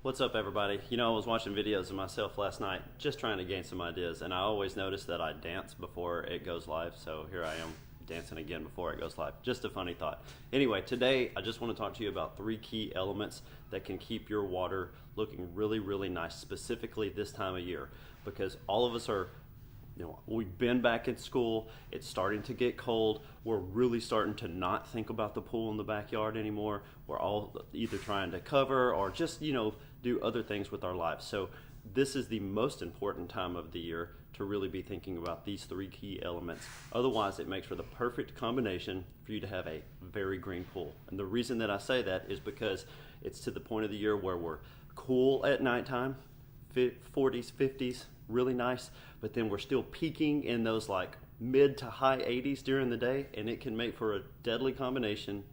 What's up, everybody? You know, I was watching videos of myself last night just trying to gain some ideas, and I always notice that I dance before it goes live, so here I am dancing again before it goes live. Just a funny thought. Anyway, today I just want to talk to you about 3 key elements that can keep your water looking really, really nice, specifically this time of year, because all of us are, we've been back in school, it's starting to get cold, we're really starting to not think about the pool in the backyard anymore. We're all either trying to cover or just, do other things with our lives. So this is the most important time of the year to really be thinking about these 3 key elements. Otherwise, it makes for the perfect combination for you to have a very green pool. And the reason that I say that is because it's to the point of the year where we're cool at nighttime, 40s, 50s, really nice, but then we're still peaking in those like mid to high 80s during the day, and it can make for a deadly combination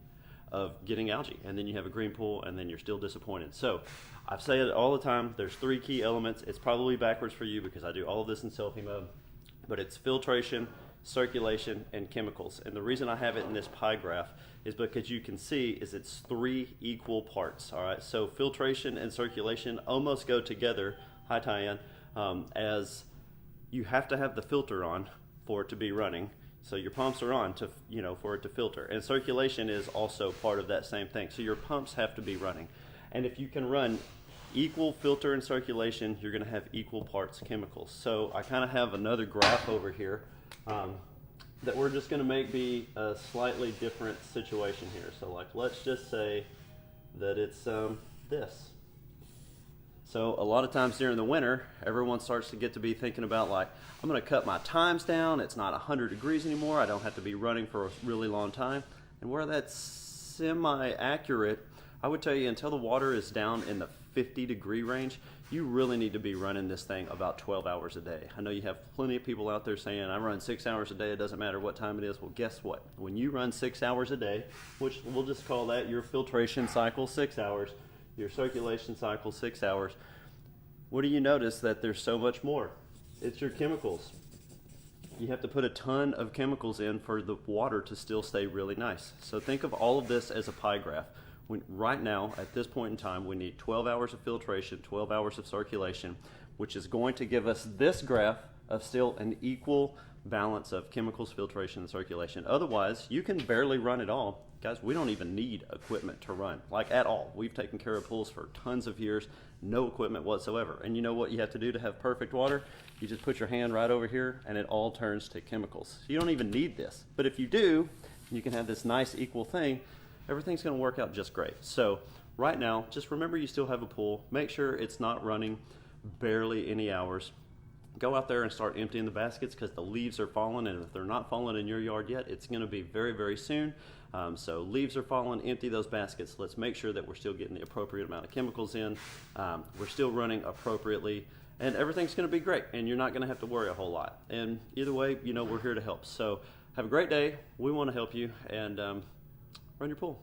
of getting algae, and then you have a green pool, and then you're still disappointed. So I've said it all the time, there's 3 key elements. It's probably backwards for you because I do all of this in selfie mode, but it's filtration, circulation, and chemicals. And the reason I have it in this pie graph is because you can see it's 3 equal parts. All right, so filtration and circulation almost go together, hi Tyann, as you have to have the filter on for it to be running. So your pumps are on to, for it to filter. And circulation is also part of that same thing. So your pumps have to be running. And if you can run equal filter and circulation, you're gonna have equal parts chemicals. So I kind of have another graph over here that we're just gonna make be a slightly different situation here. So like, let's just say that it's this. So a lot of times during the winter, everyone starts to get to be thinking about like, I'm gonna cut my times down, it's not 100 degrees anymore, I don't have to be running for a really long time. And where that's semi-accurate, I would tell you until the water is down in the 50-degree range, you really need to be running this thing about 12 hours a day. I know you have plenty of people out there saying, I run 6 hours a day, it doesn't matter what time it is. Well, guess what? When you run 6 hours a day, which we'll just call that your filtration cycle 6 hours, your circulation cycle 6 hours, what do you notice that there's so much more? It's your chemicals. You have to put a ton of chemicals in for the water to still stay really nice. So think of all of this as a pie graph. Right now, at this point in time, we need 12 hours of filtration, 12 hours of circulation, which is going to give us this graph of still an equal balance of chemicals, filtration, and circulation. Otherwise, you can barely run it all. Guys, we don't even need equipment to run, like at all. We've taken care of pools for tons of years, no equipment whatsoever. And you know what you have to do to have perfect water? You just put your hand right over here and it all turns to chemicals. So you don't even need this. But if you do, you can have this nice equal thing, everything's gonna work out just great. So right now, just remember you still have a pool. Make sure it's not running barely any hours. Go out there and start emptying the baskets because the leaves are falling, and if they're not falling in your yard yet, it's going to be very, very soon. So leaves are falling, empty those baskets. Let's make sure that we're still getting the appropriate amount of chemicals in. We're still running appropriately, and everything's going to be great, and you're not going to have to worry a whole lot. And either way, we're here to help. So have a great day. We want to help you, and run your pool.